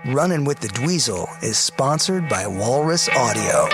Runnin' with the Dweezil is sponsored by Walrus Audio.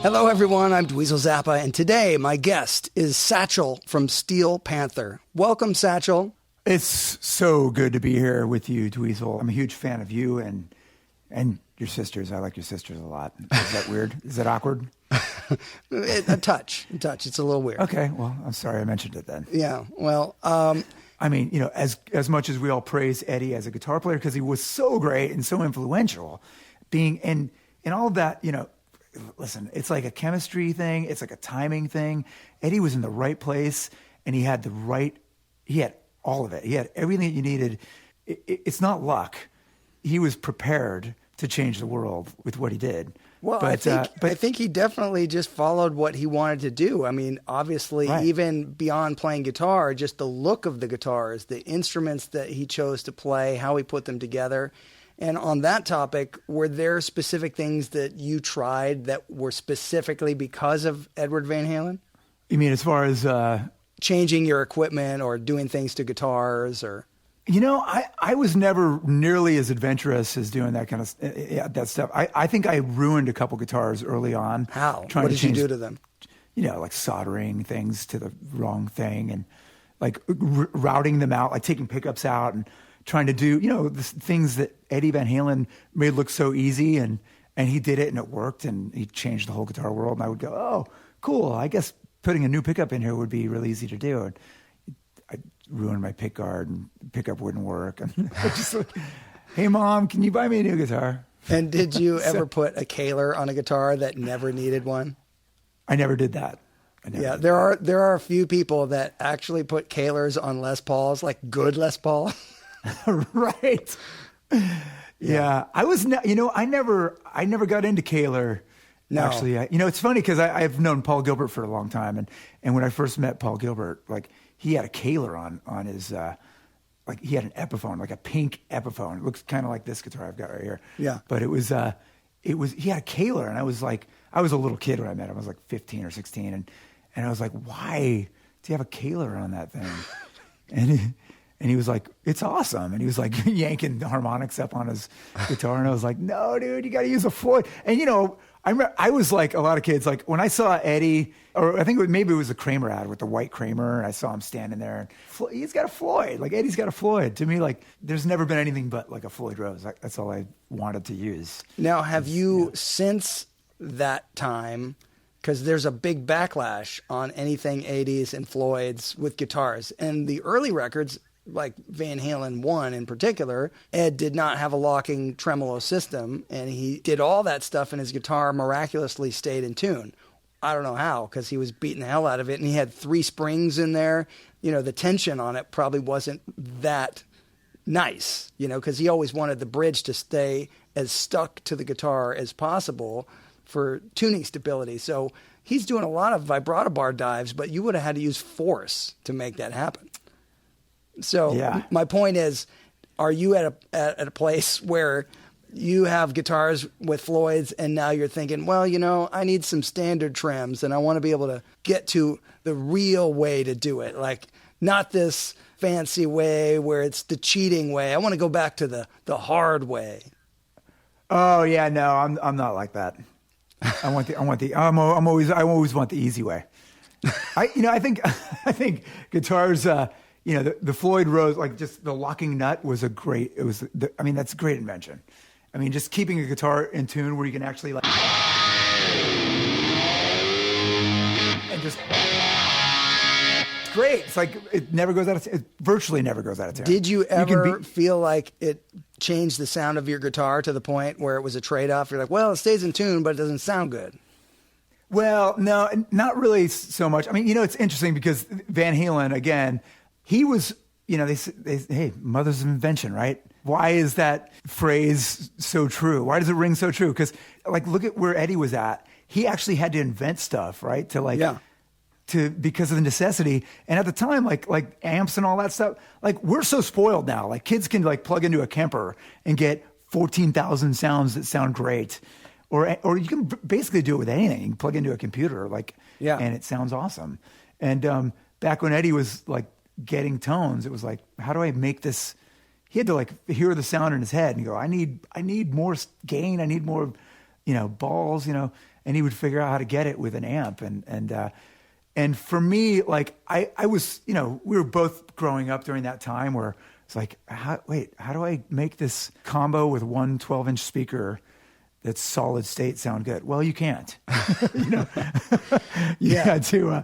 Hello everyone, I'm Dweezil Zappa, and today my guest is Satchel from Panther. Welcome, Satchel. It's so good to be here with you, Dweezil. I'm a huge fan of you and your sisters. I like your sisters a lot. Is that weird? Is that awkward? A touch. It's a little weird. Okay, well, I'm sorry I mentioned it then. Yeah, well... I mean, you know, as much as we all praise Eddie as a guitar player because he was so great and so influential, being and all of that, you know, listen, it's like a chemistry thing. It's like a timing thing. Eddie was in the right place, and he had all of it. He had everything that you needed. It's not luck. He was prepared to change the world with what he did. Well, I think he definitely just followed what he wanted to do. I mean, obviously, right. Even beyond playing guitar, just the look of the guitars, the instruments that he chose to play, how he put them together. And on that topic, were there specific things that you tried that were specifically because of Edward Van Halen? You mean as far as... changing your equipment or doing things to guitars or... You know, I was never nearly as adventurous as doing that kind of that stuff. I think I ruined a couple guitars early on. How? What did you do to them? You know, like soldering things to the wrong thing and like routing them out, like taking pickups out and trying to do, you know, the things that Eddie Van Halen made look so easy, and he did it and it worked and he changed the whole guitar world. And I would go, oh, cool. I guess putting a new pickup in here would be really easy to do. And I ruined my pick guard and the pickup wouldn't work. And I just like, hey Mom, can you buy me a new guitar? And did you ever put a Kaler on a guitar that never needed one? I never did that. There are a few people that actually put Kalers on Les Pauls, like good Les Paul. Right. Yeah. I was, I never got into Kaler. No. Actually, it's funny because I've known Paul Gilbert for a long time. And when I first met Paul Gilbert, like he had a Kaler on his, like he had an Epiphone, like a pink Epiphone. It looks kind of like this guitar I've got right here. Yeah. But he had a Kaler. And I was a little kid when I met him. I was like 15 or 16. And I was like, why do you have a Kaler on that thing? And he was like, it's awesome. And he was like yanking the harmonics up on his guitar. And I was like, no, dude, you got to use a Floyd. And, I was like a lot of kids, like when I saw Eddie, or I think maybe it was the Kramer ad with the white Kramer. And I saw him standing there. And he's got a Floyd. Like Eddie's got a Floyd. To me, like there's never been anything but like a Floyd Rose. That's all I wanted to use. Now, have you since that time... Because there's a big backlash on anything 80s and Floyd's with guitars. And the early records, like Van Halen 1 in particular, Ed did not have a locking tremolo system, and he did all that stuff, and his guitar miraculously stayed in tune. I don't know how, because he was beating the hell out of it, and he had 3 springs in there. You know, the tension on it probably wasn't that nice, because he always wanted the bridge to stay as stuck to the guitar as possible for tuning stability. So he's doing a lot of vibrato bar dives, but you would have had to use force to make that happen. So yeah. My point is, are you at a place where you have guitars with Floyds and now you're thinking, well, I need some standard trims and I want to be able to get to the real way to do it. Like not this fancy way where it's the cheating way. I want to go back to the hard way. Oh yeah, no, I'm not like that. I always want the easy way. I think guitars, the Floyd Rose, like just the locking nut that's a great invention. I mean, just keeping a guitar in tune where you can actually like, and just It's great. It's like it never goes out of it virtually never goes out of tune. Did you ever feel like it changed the sound of your guitar to the point where it was a trade-off? You're like, well, it stays in tune, but it doesn't sound good. Well, no, not really so much. I mean, it's interesting because Van Halen, again, he was, they hey, mother's of invention, right? Why is that phrase so true? Why does it ring so true? Because, look at where Eddie was at. He actually had to invent stuff, right? Because of the necessity. And at the time, like amps and all that stuff, we're so spoiled now. Like kids can plug into a Kemper and get 14,000 sounds that sound great. Or you can basically do it with anything. You can plug into a computer, and it sounds awesome. And back when Eddie was getting tones, it was like, how do I make this? He had to hear the sound in his head and go, I need more gain. I need more, balls, and he would figure out how to get it with an amp. And for me, I was, we were both growing up during that time where it's like, how do I make this combo with one 12-inch speaker that's solid state sound good? Well, you can't. You had to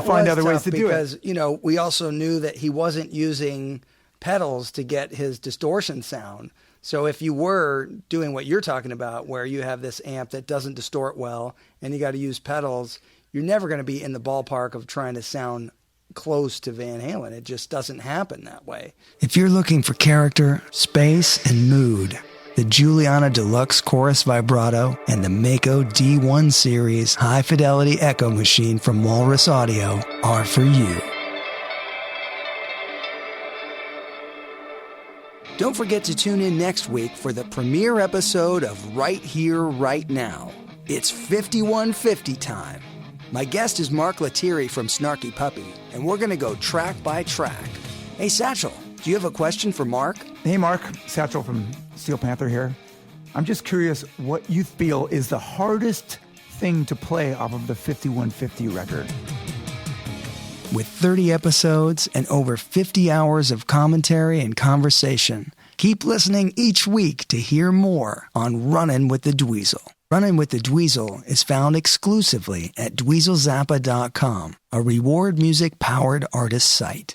find other ways to do it. Because, we also knew that he wasn't using pedals to get his distortion sound. So if you were doing what you're talking about, where you have this amp that doesn't distort well and you got to use pedals, you're never going to be in the ballpark of trying to sound close to Van Halen. It just doesn't happen that way. If you're looking for character, space, and mood, the Juliana Deluxe Chorus Vibrato and the Mako D1 Series high-fidelity echo machine from Walrus Audio are for you. Don't forget to tune in next week for the premiere episode of Right Here, Right Now. It's 5150 time. My guest is Mark Lettieri from Snarky Puppy, and we're going to go track by track. Hey, Satchel, do you have a question for Mark? Hey, Mark. Satchel from Steel Panther here. I'm just curious what you feel is the hardest thing to play off of the 5150 record. With 30 episodes and over 50 hours of commentary and conversation, keep listening each week to hear more on Runnin' with the Dweezil. Runnin' with the Dweezil is found exclusively at dweezilzappa.com, a reward music-powered artist site.